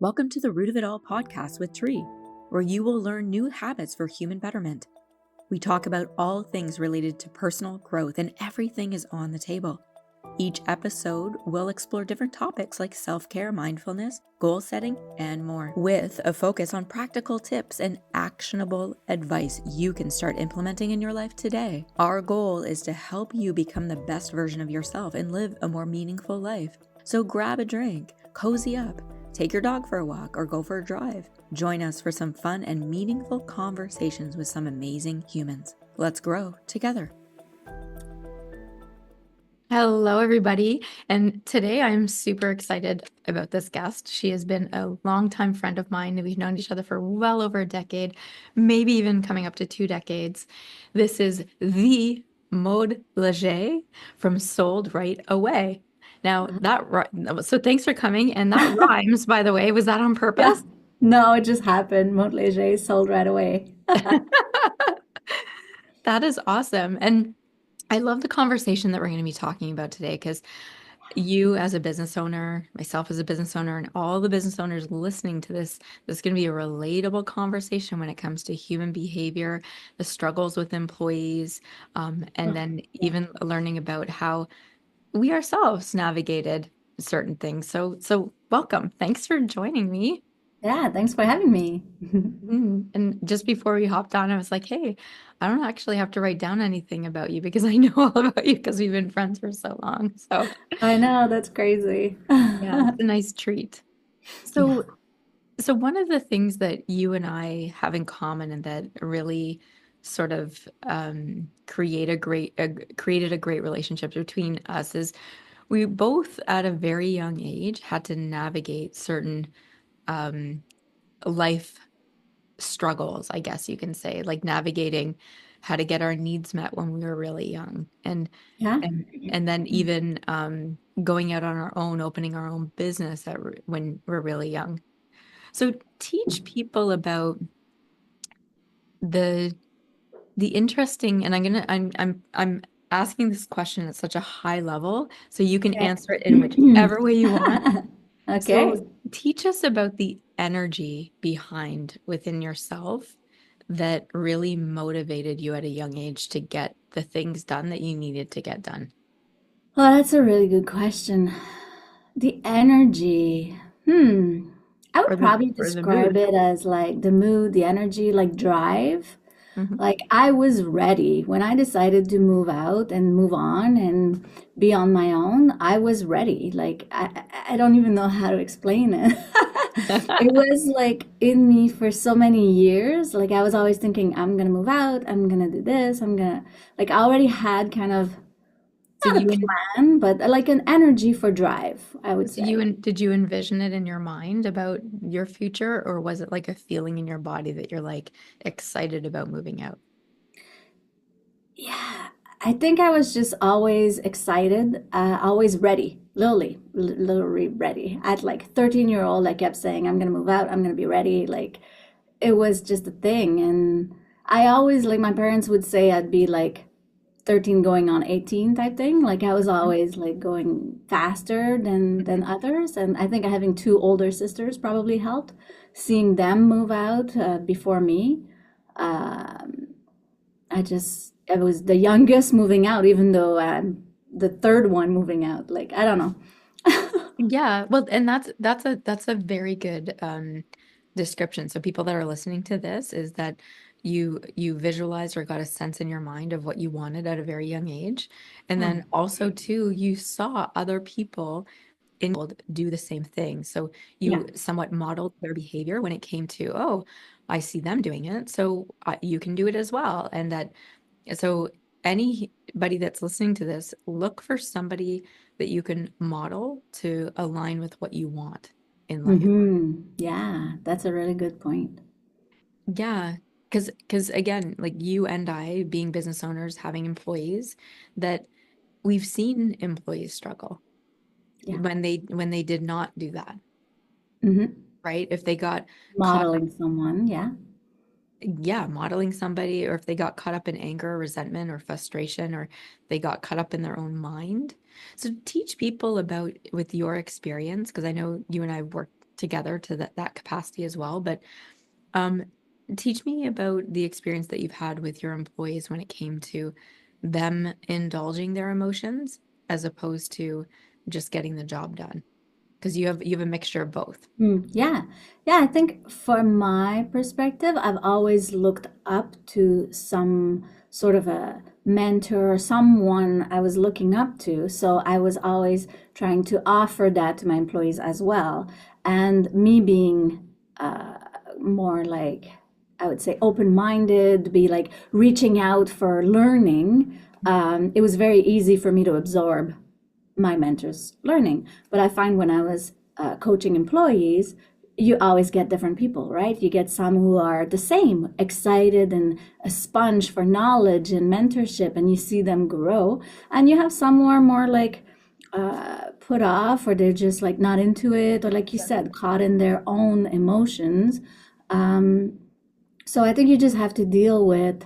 Welcome to the Root of It All podcast with Tree, where you will learn new habits for human betterment. We talk about all things related to personal growth, and everything is on the table. Each episode will explore different topics like self-care, mindfulness, goal setting, and more, with a focus on practical tips and actionable advice you can start implementing in your life today. Our goal is to help you become the best version of yourself and live a more meaningful life. So grab a drink, cozy up, take your dog for a walk, or go for a drive. Join us for some fun and meaningful conversations with some amazing humans. Let's grow together. Hello, everybody. And today I'm super excited about this guest. She has been a longtime friend of mine. We've known each other for well over a decade, maybe even coming up to 2 decades. This is the Maude Léger from Sold Right Away. Now, so thanks for coming. And that rhymes, by the way. Was that on Yeah. purpose? No, it just happened. Maude Léger sold right away. That is awesome. And I love the conversation that we're going to be talking about today because you as a business owner, myself as a business owner, and all the business owners listening to this is going to be a relatable conversation when it comes to human behavior, the struggles with employees, and then even learning about how we ourselves navigated certain things. So welcome. Thanks for joining me. Yeah, thanks for having me. And just before we hopped on, I was like, hey, I don't actually have to write down anything about you because I know all about you because we've been friends for so long. So I know, that's crazy. yeah, it's a nice treat. Yeah. So one of the things that you and I have in common and that really sort of created a great relationship between us is we both at a very young age had to navigate certain um, life struggles, I guess you can say, like navigating how to get our needs met when we were really young, Yeah. and then even going out on our own, opening our own business when we're really young. So teach people about the interesting, and I'm asking this question at such a high level, so you can Okay. answer it in whichever way you want. Okay. So teach us about the energy behind within yourself that really motivated you at a young age to get the things done that you needed to get done. Well, that's a really good question. The energy. I would Or the probably describe mood. it as like the mood, the energy, like drive. Mhm. Like I was ready when I decided to move out and move on and be on my own. I was ready. Like I don't even know how to explain it. It was like in me for so many years. Like I was always thinking, I'm gonna move out. I'm gonna do this. I'm gonna like I already had kind of So not a you plan, but like an energy for drive, I would say. did you envision it in your mind about your future, or was it like a feeling in your body that you're like excited about moving out? Yeah, I think I was just always excited, always ready, literally ready. At like 13-year-old, I kept saying, I'm gonna move out, I'm gonna be ready. Like it was just a thing. And I always, like my parents would say I'd be like 13 going on 18 type thing. Like I was always like going faster than Mhm. others. And I think having two older sisters probably helped. Seeing them move out before me. Um, I was the youngest moving out, even though I'm the third one moving out. Like, I don't know. Yeah, well, and that's a very good description. So people that are listening to this is that you visualized or got a sense in your mind of what you wanted at a very young age, and Yeah. then also too you saw other people in the world do the same thing. So Yeah. you somewhat modeled their behavior when it came to, oh, I see them doing it, so you can do it as well. And that so anybody that's listening to this, look for somebody that you can model to align with what you want in life. Yeah, that's a really good point. Yeah, because again, like you and I being business owners, having employees, that we've seen employees struggle Yeah. when they did not do that, hmm right? If they got caught up, Modeling someone. Yeah. yeah, modeling somebody, or if they got caught up in anger, resentment, or frustration, or they got caught up in their own mind. So teach people about with your experience, because I know you and I have worked together to that capacity as well. But teach me about the experience that you've had with your employees when it came to them indulging their emotions as opposed to just getting the job done. Because you have a mixture of both. Yeah. Yeah, I think from my perspective, I've always looked up to some sort of a mentor or someone I was looking up to. So I was always trying to offer that to my employees as well. And me being more like, I would say, open-minded, be like reaching out for learning, it was very easy for me to absorb my mentor's learning. But I find when I was coaching employees, you always get different people, right? You get some who are the same, excited and a sponge for knowledge and mentorship, and you see them grow. And you have some who are more like put off, or they're just like not into it, or like you said, caught in their own emotions. So I think you just have to deal with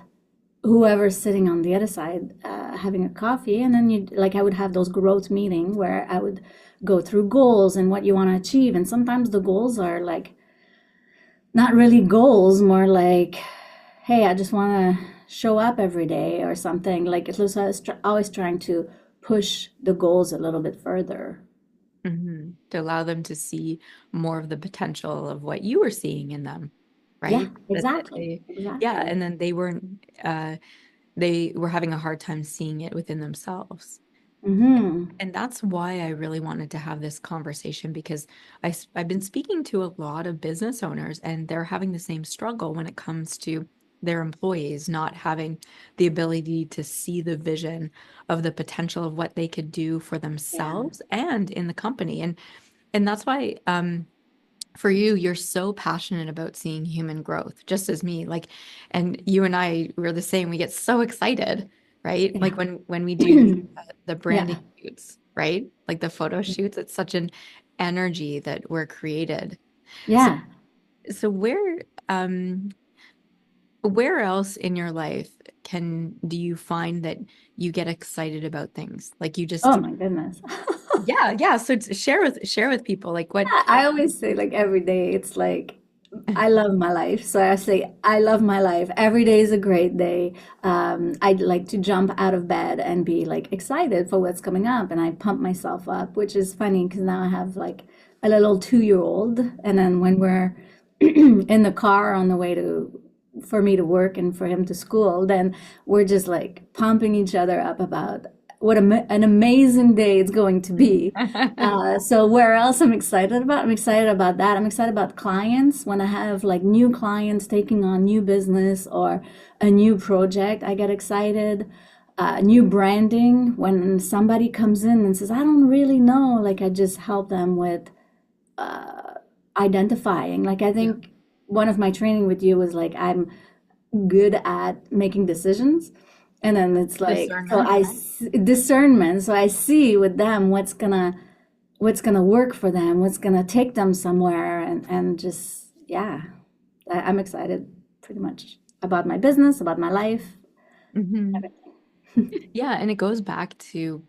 whoever's sitting on the other side having a coffee, and then you like I would have those growth meeting where I would go through goals and what you want to achieve, and sometimes the goals are like not really goals, more like, hey, I just want to show up every day or something. Like it was always trying to push the goals a little bit further. To allow them to see more of the potential of what you were seeing in them, Yeah, right? That exactly, yeah, exactly. and then they were having a hard time seeing it within themselves. Mm-hmm. And that's why I really wanted to have this conversation, because I've been speaking to a lot of business owners, and they're having the same struggle when it comes to their employees not having the ability to see the vision of the potential of what they could do for Yeah. themselves and in the company. And that's why for you, you're so passionate about seeing human growth, just as me. Like, and you and I, we're the same. We get so excited, right? Like Yeah. when we do the Yeah. branding shoots, right? Like the photo shoots, it's such an energy that we're created. So Yeah. so where else in your life do you find that you get excited about things? Like you Oh just my goodness. yeah. So share with people like what. I always say like every day it's like I love my life. So I say I love my life. Every day is a great day. I'd like to jump out of bed and be like excited for what's coming up, and I pump myself up, which is funny because now I have like a little 2-year-old, and then when we're in the car on the way to for me to work and for him to school, then we're just like pumping each other up about what an amazing day it's going to be. So where else I'm excited about? I'm excited about that. I'm excited about clients. When I have like new clients taking on new business or a new project, I get excited. New branding, when somebody comes in and says, I don't really know, like I just help them with identifying. Like I Yeah. think one of my training with you was like I'm good at making decisions. And then it's like, so Discernment. discernment. So I see with them what's gonna work for them, what's gonna take them somewhere, and just yeah, I'm excited pretty much about my business, about my life, Mhm. everything. Yeah, and it goes back to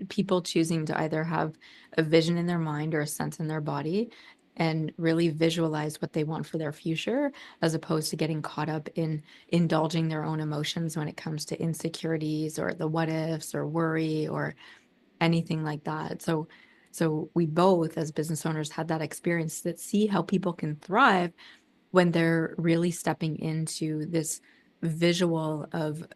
people choosing to either have a vision in their mind or a sense in their body and really visualize what they want for their future, as opposed to getting caught up in indulging their own emotions when it comes to insecurities or the what ifs or worry or anything like that. So we both, as business owners, had that experience that see how people can thrive when they're really stepping into this visual of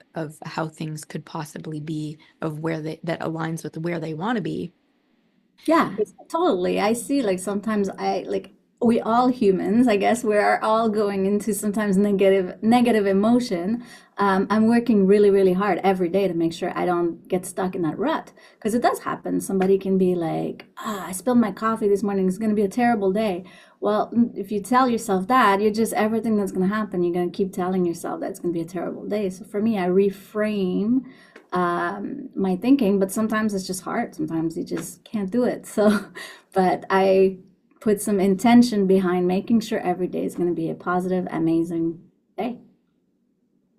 how things could possibly be, of where they that aligns with where they want to be. Yeah, totally. I see like sometimes I like we all humans, I guess we're all going into sometimes negative emotion. I'm working really, really hard every day to make sure I don't get stuck in that rut because it does happen. Somebody can be like, ah, I spilled my coffee this morning. It's going to be a terrible day. Well, if you tell yourself that, you're just everything that's going to happen. You're going to keep telling yourself that it's going to be a terrible day. So for me, I reframe my thinking, but sometimes it's just hard. Sometimes you just can't do it. So, but I put some intention behind making sure every day is going to be a positive, amazing day.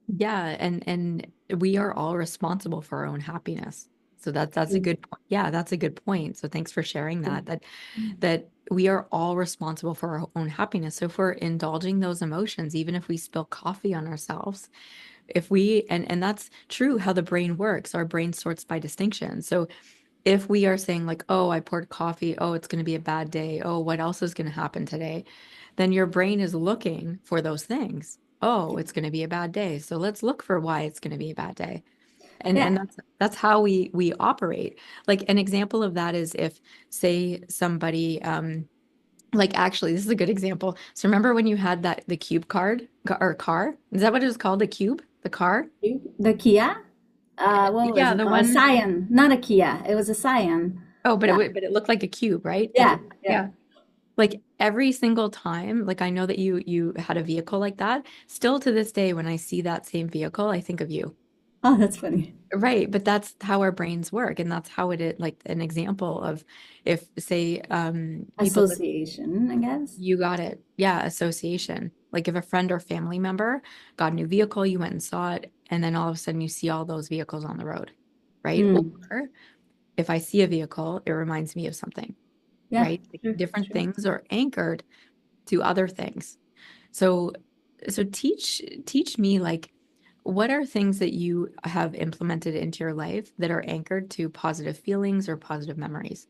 Yeah, and we are all responsible for our own happiness. So that's a good point. Yeah, that's a good point. So thanks for sharing that. That we are all responsible for our own happiness. So if we're indulging those emotions, even if we spill coffee on ourselves, if we, and that's true how the brain works, our brain sorts by distinction. So if we are saying like, oh, I poured coffee, oh, it's going to be a bad day, oh, what else is going to happen today? Then your brain is looking for those things. Oh, it's going to be a bad day. So let's look for why it's going to be a bad day. And Yeah. that's how we operate. Like an example of that is if, say, somebody like actually this is a good example. So remember when you had the cube or car? Is that what it was called? The cube? The car? The Kia? What was Yeah, it the called? A one. Scion, not a Kia. It was a Scion. Oh, but Yeah. it looked like a cube, right? Yeah. Yeah. Yeah. Like every single time, like I know that you had a vehicle like that. Still to this day, when I see that same vehicle, I think of you. Oh, that's funny. Right, but that's how our brains work, and that's how it like an example of if say people that Association, I guess. you got it. Yeah, association. Like if a friend or family member got a new vehicle, you went and saw it, and then all of a sudden you see all those vehicles on the road, right? Mm. Or if I see a vehicle, it reminds me of something, Yeah, right? Like true, different true. things are anchored to other things. So teach me like what are things that you have implemented into your life that are anchored to positive feelings or positive memories?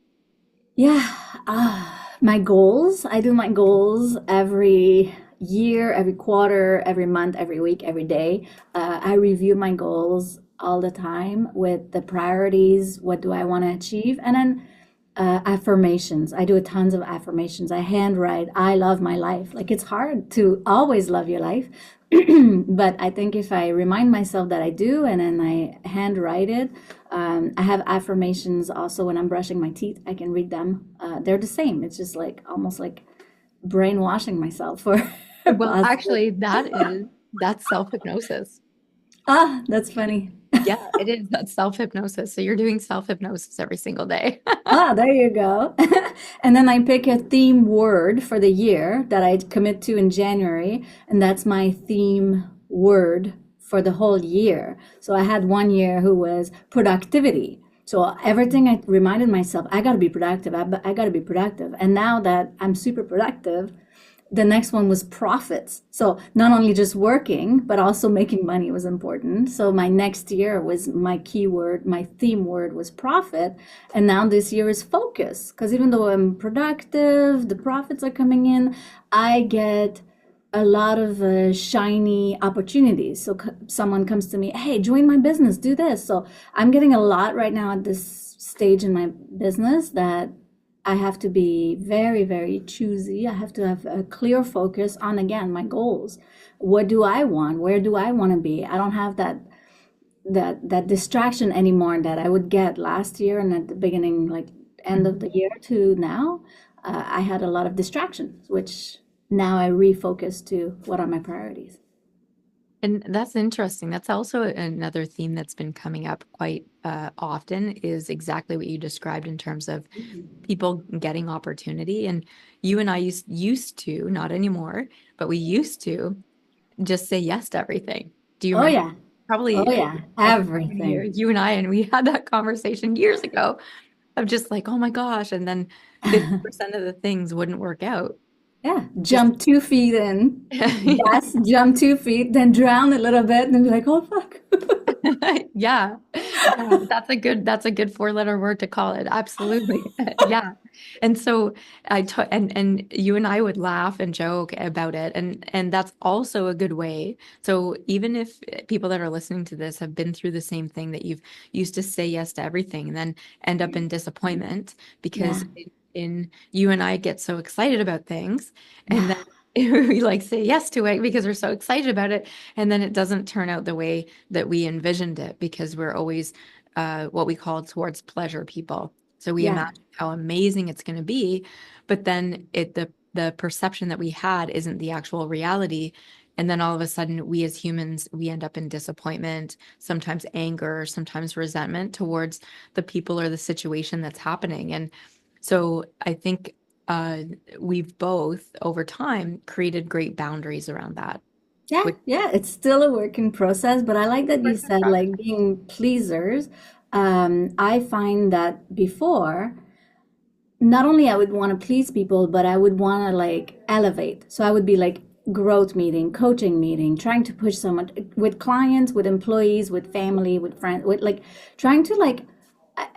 Yeah, my goals. I do my goals every year, every quarter, every month, every week, every day. I review my goals all the time with the priorities. What do I want to achieve? And then affirmations. I do tons of affirmations. I handwrite, I love my life. Like it's hard to always love your life. But I think if I remind myself that I do and then I handwrite it, I have affirmations also when I'm brushing my teeth. I can read them. They're the same. It's just like almost like brainwashing myself for Well, positive. actually, that's self-hypnosis. Ah, that's funny. Yeah, it is. That's self-hypnosis. So you're doing self-hypnosis every single day. Ah, there you go. And then I pick a theme word for the year that I commit to in January, and that's my theme word for the whole year. So I had one year who was productivity. So everything I reminded myself, I got to be productive. I got to be productive. And now that I'm super productive, the next one was profits. So not only just working, but also making money was important. So my next year was my keyword, my theme word was profit. And now this year is focus. Because even though I'm productive, the profits are coming in, I get a lot of shiny opportunities. So someone comes to me, hey, join my business, do this. So I'm getting a lot right now at this stage in my business that I have to be very, very choosy. I have to have a clear focus on, again, my goals. What do I want? Where do I want to be? I don't have that distraction anymore that I would get last year and at the beginning, like end of the year to now. I had a lot of distractions, which now I refocus to what are my priorities. And that's interesting. That's also another theme that's been coming up quite often is exactly what you described in terms of people getting opportunity. And you and I used to, not anymore, but we used to just say yes to everything. Do you Oh remember? yeah. Oh Probably, yeah. I don't know how many Everything. years, you and I, and we had that conversation years ago of just like, oh my gosh. And then 50% of the things wouldn't work out. Yeah. Just, Jump 2 feet in. Yes, jump 2 feet, then drown a little bit, and then be like, oh fuck. yeah. Yeah, that's a good four-letter word to call it. Absolutely. Yeah. And so I took and you and I would laugh and joke about it and that's also a good way. So even if people that are listening to this have been through the same thing that you've used to say yes to everything and then end up in disappointment because Yeah. in you and I get so excited about things and then Yeah. we like say yes to it because we're so excited about it and then it doesn't turn out the way that we envisioned it because we're always what we call towards pleasure people. So we Yeah. imagine how amazing it's going to be, but then the perception that we had isn't the actual reality. And then all of a sudden, we as humans, we end up in disappointment, sometimes anger, sometimes resentment towards the people or the situation that's happening. And so I think uh, we've both over time created great boundaries around that. Yeah. Which Yeah. It's still a work in process, but I like that you said like being pleasers. I find that before not only I would want to please people, but I would want to like elevate. So I would be like growth meeting, coaching meeting, trying to push someone with clients, with employees, with family, with friends, with like trying to like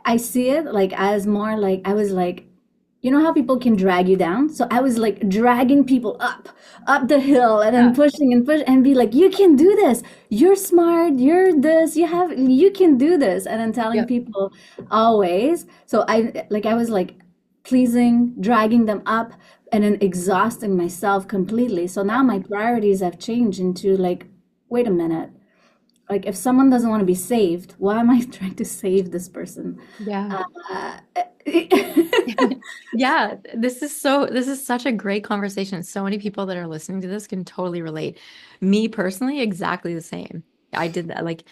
I see it like as more like I was like, you know how people can drag you down? So I was like dragging people up the hill and then Yeah. pushing and push and be like, you can do this. You're smart. You're this. You can do this. And then telling Yep. people always. So I was like pleasing, dragging them up and then exhausting myself completely. So now my priorities have changed into like, wait a minute. Like if someone doesn't want to be saved, why am I trying to save this person? Yeah. Uh, Yeah, this is such a great conversation. So many people that are listening to this can totally relate. Me personally, exactly the same. I did that like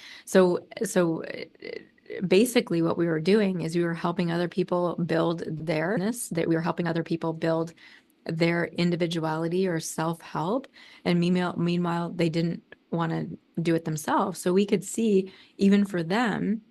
basically what we were doing is we were helping other people build their business, that we were helping other people build their individuality or self-help. And meanwhile, they didn't want to do it themselves. So we could see even for them,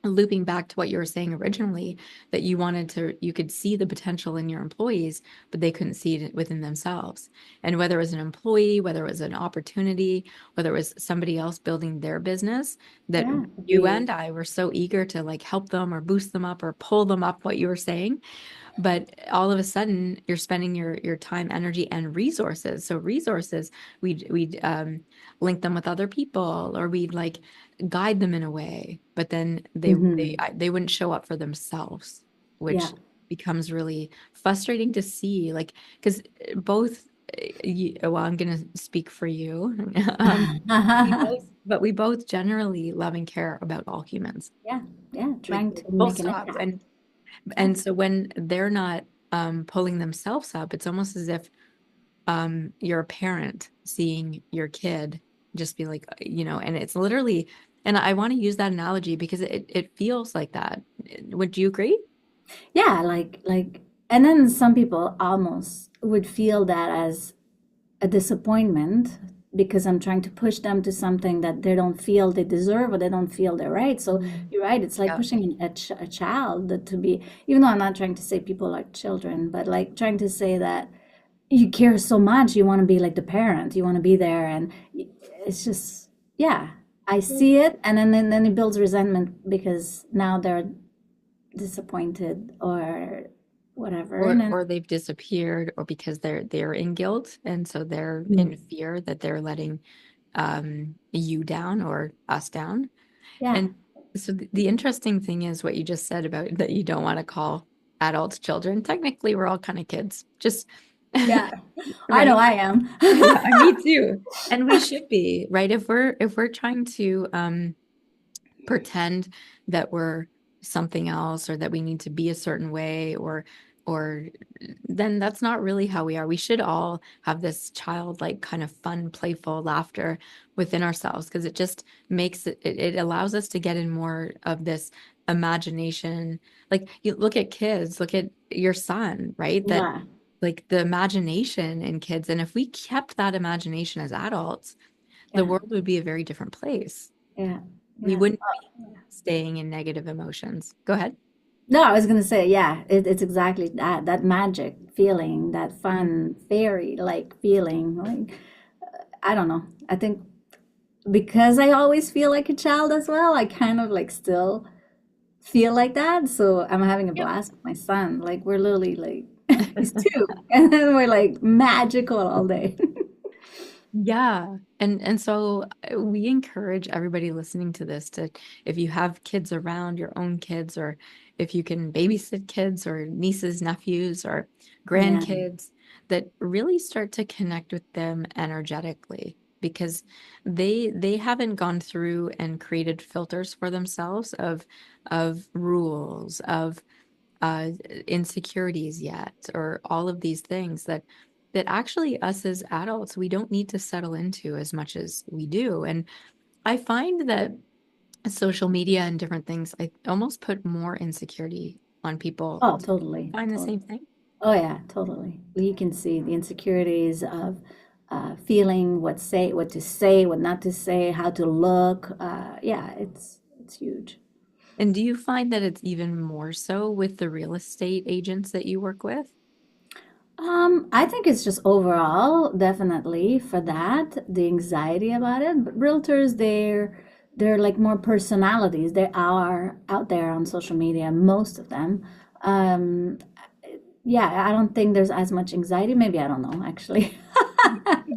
looping back to what you were saying originally, that you could see the potential in your employees, but they couldn't see it within themselves. And whether it was an employee, whether it was an opportunity, whether it was somebody else building their business, that yeah, you and I were so eager to like help them or boost them up or pull them up, what you were saying. But all of a sudden you're spending your time, energy, and resources. So resources, we'd link them with other people, or we'd like guide them in a way, but then hmm they wouldn't show up for themselves, yeah. which becomes really frustrating to see. Like, because both, well, I'm gonna speak for you. But we both generally love and care about all humans, Yeah, yeah, like trying to full make an stop. impact. Yeah. And so when they're not pulling themselves up, it's almost as if you're a parent seeing your kid just be like, and it's literally, and I want to use that analogy because it feels like that. Would you agree? Yeah, and then some people almost would feel that as a disappointment because I'm trying to push them to something that they don't feel they deserve or they don't feel they're right. So you're right. It's like Yeah. pushing a child to be, even though I'm not trying to say people are children, but like trying to say that you care so much, you want to be like the parent, you want to be there. And it's just, yeah, I see it. And then it builds resentment because now they're disappointed or whatever. And then, Or they've disappeared, or because they're in guilt, and so they're in mm, fear that they're letting you down or us down. yeah, And so the interesting thing is what you just said about that you don't want to call adults children. Technically, we're all kind of kids, just yeah, I know right. I am. Yeah, me too. And we should be, right? If we're trying to pretend that we're something else, or that we need to be a certain way, or then that's not really how we are. We should all have this childlike kind of fun, playful laughter within ourselves, because it just it allows us to get in more of this imagination. Like, you look at kids, look at your son, right? That Yeah, like the imagination in kids. And if we kept that imagination as adults, the yeah, world would be a very different place. yeah, We yeah. wouldn't be staying in negative emotions. Go ahead. No, I was gonna say, yeah, it's exactly that magic feeling, that fun fairy like feeling. Like I don't know. I think because I always feel like a child as well, I kind of like still feel like that. So I'm having a Yep. blast with my son. Like we're literally like he's two, and then we're like magical all day. Yeah. And so we encourage everybody listening to this to, if you have kids around, your own kids, or if you can babysit kids or nieces, nephews, or Yeah, grandkids, that really start to connect with them energetically, because they haven't gone through and created filters for themselves of rules, of uh, insecurities yet, or all of these things that actually us as adults, we don't need to settle into as much as we do. And I find that social media and different things, I almost put more insecurity on people. oh, Do totally, you find the totally. same thing? Oh yeah, totally. You can see the insecurities of feeling what to say, what not to say, how to look. Yeah, it's huge. And do you find that it's even more so with the real estate agents that you work with? I think it's just overall, definitely for that, the anxiety about it. But realtors, they're like more personalities. They are out there on social media, most of them. Um, yeah, I don't think there's as much anxiety. Maybe I don't know, actually.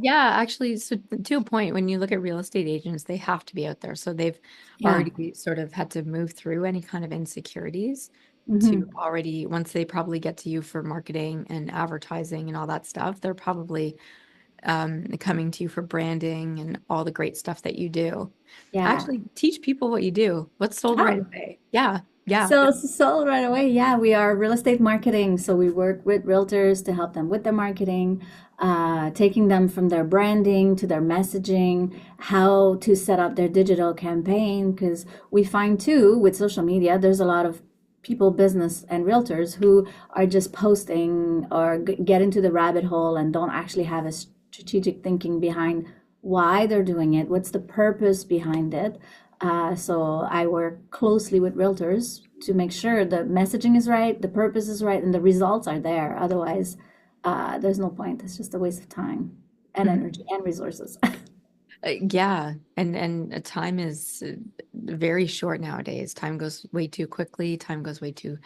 Yeah, actually, so to a point, when you look at real estate agents, they have to be out there. So they've Yeah. already sort of had to move through any kind of insecurities to Hmm. already, once they probably get to you for marketing and advertising and all that stuff, they're probably coming to you for branding and all the great stuff that you do. Yeah. Actually, teach people what you do. What's sold right Oh. away? Yeah, yeah. So sold right away. Yeah, we are real estate marketing. So we work with realtors to help them with their marketing, taking them from their branding to their messaging, how to set up their digital campaign. Because we find too with social media, there's a lot of people, business and realtors who are just posting or get into the rabbit hole and don't actually have a strategic thinking behind why they're doing it, what's the purpose behind it. So I work closely with realtors to make sure the messaging is right, the purpose is right, and the results are there. Otherwise, there's no point. It's just a waste of time and Mhm. energy and resources. Yeah, and time is very short nowadays. Time goes way too quickly. Time goes way too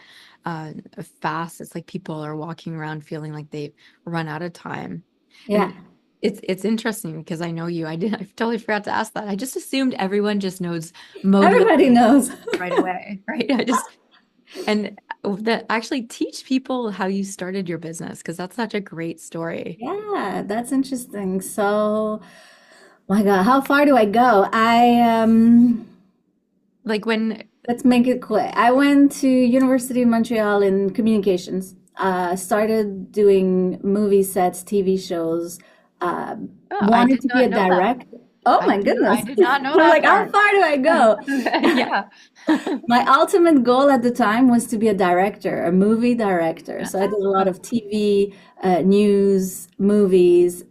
fast. It's like people are walking around feeling like they've run out of time. Yeah, And it's interesting because I know you. I totally forgot to ask that. I just assumed everyone just knows Maude everybody Léger knows. right away, right? I just and that actually teach people how you started your business because that's such a great story. Yeah, that's interesting. So, my God, how far do I go? Like when Let's make it quick. I went to University of Montreal in communications. Started doing movie sets, TV shows. Uh, oh, I Wanted did to be not a know that. director. Oh my I goodness! did not know I'm that like, how part. far do I go? Yeah. My ultimate goal at the time was to be a director, a movie director. So I did a lot Ah, of TV, news, movies,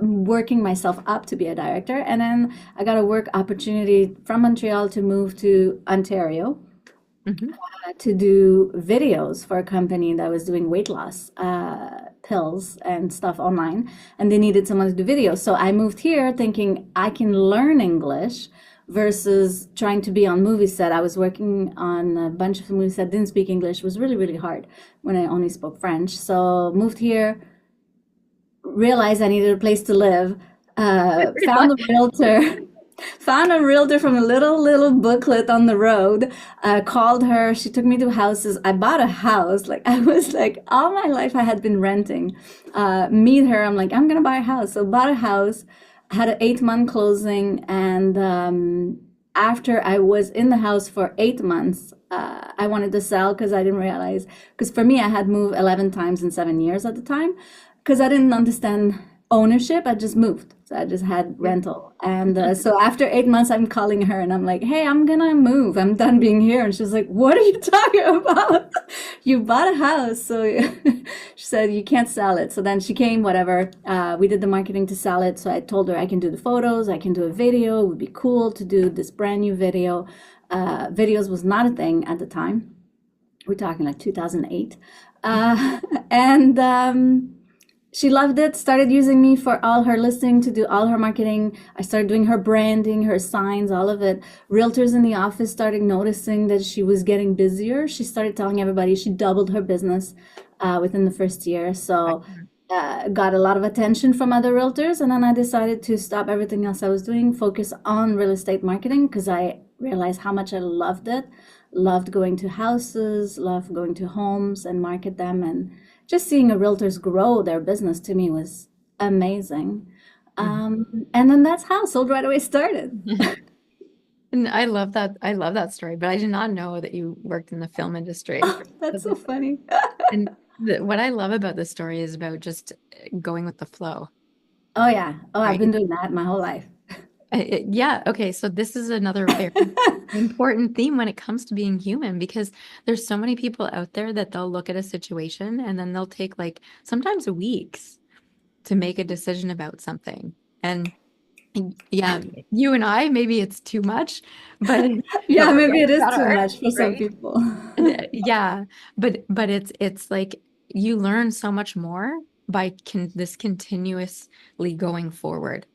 working myself up to be a director. And then I got a work opportunity from Montreal to move to Ontario mhm. to do videos for a company that was doing weight loss pills and stuff online, and they needed someone to do videos. So I moved here thinking I can learn English versus trying to be on movie set. I was working on a bunch of movies that didn't speak English. It was really, really hard when I only spoke French. So moved here, realized I needed a place to live, found a realtor. Found a realtor from a little booklet on the road. Called her. She took me to houses. I bought a house. Like I was like all my life I had been renting. Meet her. I'm like I'm gonna buy a house. So bought a house. Had an 8 month closing, and after I was in the house for 8 months, I wanted to sell because I didn't realize. Because for me, I had moved 11 times in 7 years at the time. Because I didn't understand ownership, I just moved. So I just had Yeah. rental. And so after 8 months, I'm calling her and I'm like, hey, I'm gonna move. I'm done being here. And she's like, what are you talking about? You bought a house. So she said, you can't sell it. So then she came, whatever. We did the marketing to sell it. So I told her I can do the photos, I can do a video. It would be cool to do this brand new video. Videos was not a thing at the time. We're talking like 2008. And she loved it, started using me for all her listing, to do all her marketing. I started doing her branding, her signs, all of it. Realtors in the office started noticing that she was getting busier. She started telling everybody she doubled her business within the first year. So got a lot of attention from other realtors. And then I decided to stop everything else I was doing, focus on real estate marketing because I realized how much I loved it. Loved going to houses, loved going to homes and market them. And just seeing a realtors grow their business to me was amazing. And then that's how Sold Right Away started. And I love that. I love that story, but I did not know that you worked in the film industry. That's so funny. And what I love about this story is about just going with the flow, Oh yeah. Oh, I've been right? doing that my whole life. Yeah. Okay. So this is another very important theme when it comes to being human, because there's so many people out there that they'll look at a situation and then they'll take like sometimes weeks to make a decision about something. And Yeah, you and I, maybe it's too much, but Yeah, we're maybe getting it is too better, much for some right? people. Yeah, but it's like you learn so much more by this continuously going forward,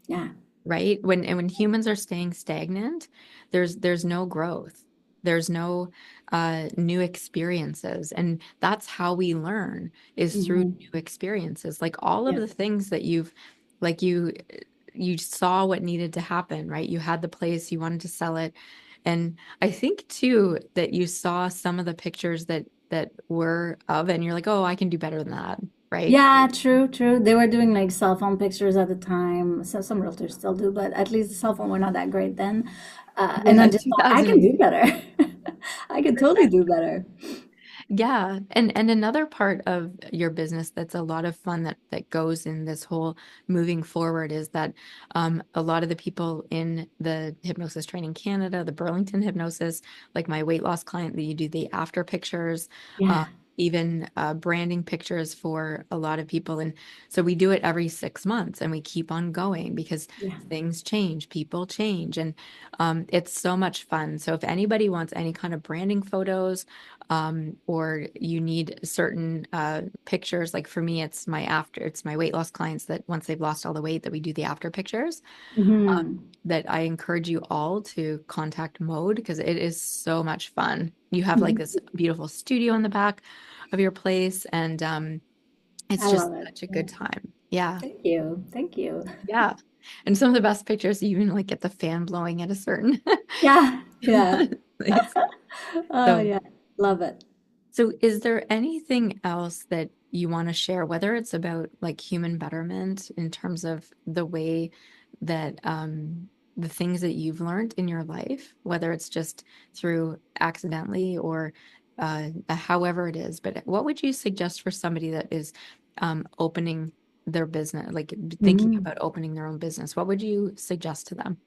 Yeah. right? When humans are staying stagnant, there's no growth. There's no new experiences. And that's how we learn is through Hmm. new experiences. Like all of Yeah. the things that like you saw what needed to happen, right? You had the place, you wanted to sell it. And I think too that you saw some of the pictures that were of, and you're like, oh, I can do better than that, right? Yeah, true, true. They were doing like cell phone pictures at the time. So some realtors still do, but at least the cell phone were not that great then. And I Yeah, just thought, I can 2008. do better. I can totally do better. Yeah, and another part of your business that's a lot of fun that goes in this whole moving forward is that a lot of the people in the Hypnosis Training Canada, the Burlington Hypnosis, like my weight loss client, that you do the after pictures, uh, Yeah, even branding pictures for a lot of people, and so we do it every 6 months, and we keep on going because yeah. things change, people change, and it's so much fun. So if anybody wants any kind of branding photos or you need certain pictures. Like for me, it's my weight loss clients that once they've lost all the weight that we do the after pictures. Hmm. That I encourage you all to contact Maude because it is so much fun. You have like this beautiful studio in the back of your place, and it's I just love it. such a Yeah. good time. Yeah, Thank you. Thank you. yeah. And some of the best pictures, you even like get the fan blowing at a certain Yeah, yeah. place. Oh, So yeah. Love it. So is there anything else that you want to share, whether it's about like human betterment in terms of the way that the things that you've learned in your life, whether it's just through accidentally or however it is, but what would you suggest for somebody that is opening their business, like thinking Mhm. about opening their own business? What would you suggest to them?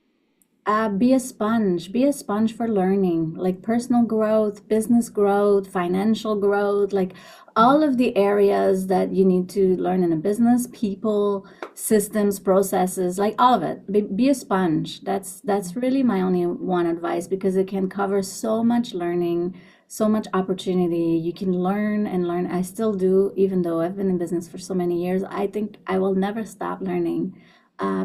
Be a sponge. Be a sponge for learning, like personal growth, business growth, financial growth, like all of the areas that you need to learn in a business, people, systems, processes, like all of it. Be a sponge. That's really my only one advice because it can cover so much learning, so much opportunity. You can learn and learn. I still do, even though I've been in business for so many years. I think I will never stop learning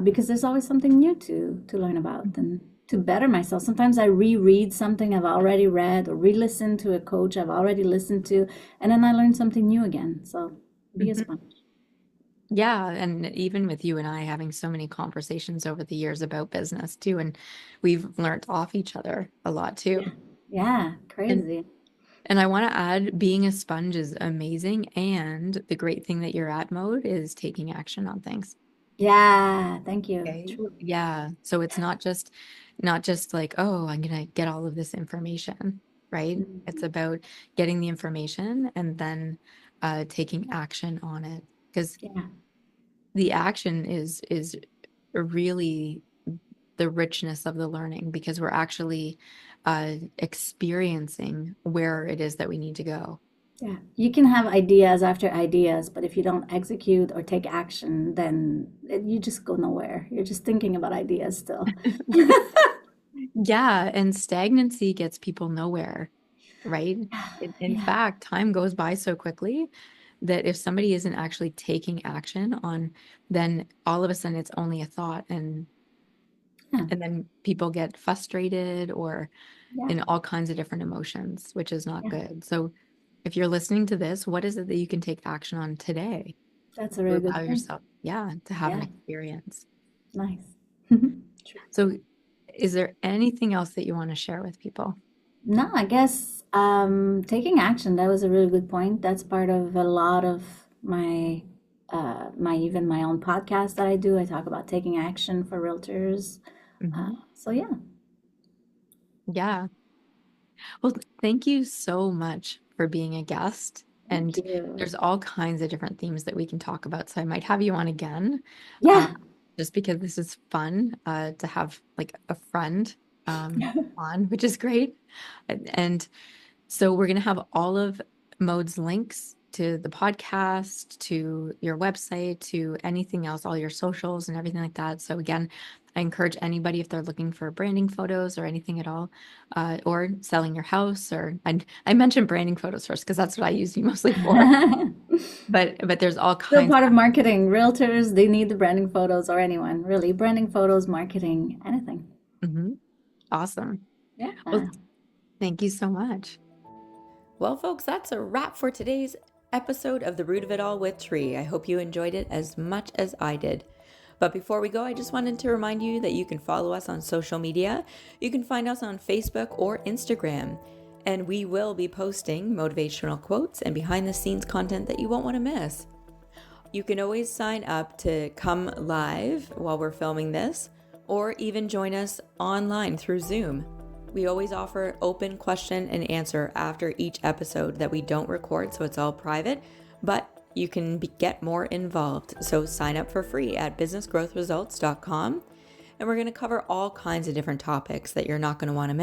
because there's always something new to learn about and to better myself. Sometimes I reread something I've already read or re-listen to a coach I've already listened to, and then I learn something new again. So be a Mhm. sponge. Yeah, and even with you and I having so many conversations over the years about business too, and we've learned off each other a lot Yeah, too. yeah, And crazy. and I want to add, being a sponge is amazing, and the great thing that you're at Mode is taking action on things. Yeah, thank you. Okay. True. Yeah. So it's not just like, oh, I'm gonna get all of this information, right? It's Mhm. about getting the information and then taking action on it. Because Yeah, the action is really the richness of the learning because we're actually experiencing where it is that we need to go. yeah. You can have ideas after ideas, but if you don't execute or take action, then you just go nowhere. You're just thinking about ideas still. Yeah, and stagnancy gets people nowhere, right? In Yeah, fact, time goes by so quickly that if somebody isn't actually taking action on, then all of a sudden it's only a thought, yeah, and then people get frustrated or yeah, in all kinds of different emotions, which is not yeah. good. So if you're listening to this, what is it that you can take action on today That's a to really good allow point. yourself, yeah, to have an Yeah, experience? nice. True. So is there anything else that you want to share with people? No, I guess taking action, that was a really good point. That's part of a lot of my even my own podcast that I do. I talk about taking action for realtors. Mhm. So yeah, Yeah. Well, thank you so much for being a guest. thank And you. there's all kinds of different themes that we can talk about. So I might have you on again, uh, Yeah. just because this is fun to have like a friend on, which is great. And so we're going to have all of Mode's links to the podcast, to your website, to anything else, all your socials and everything like that. So again, I encourage anybody, if they're looking for branding photos or anything at all, or selling your house, or I mentioned branding photos first because that's what I use you mostly for. But there's all Still kinds. part of marketing. Realtors, they need the branding photos, or anyone really. Branding photos, marketing, anything. Awesome. Yeah. Well, thank you so much. Well, folks, that's a wrap for today's episode of The Root of It All with Tree. I hope you enjoyed it as much as I did. But before we go, I just wanted to remind you that you can follow us on social media. You can find us on Facebook or Instagram. And we will be posting motivational quotes and behind the scenes content that you won't want to miss. You can always sign up to come live while we're filming this, or even join us online through Zoom. We always offer open question and answer after each episode that we don't record, so it's all private, but you can get more involved. So sign up for free at businessgrowthresults.com, and we're going to cover all kinds of different topics that you're not going to want to miss.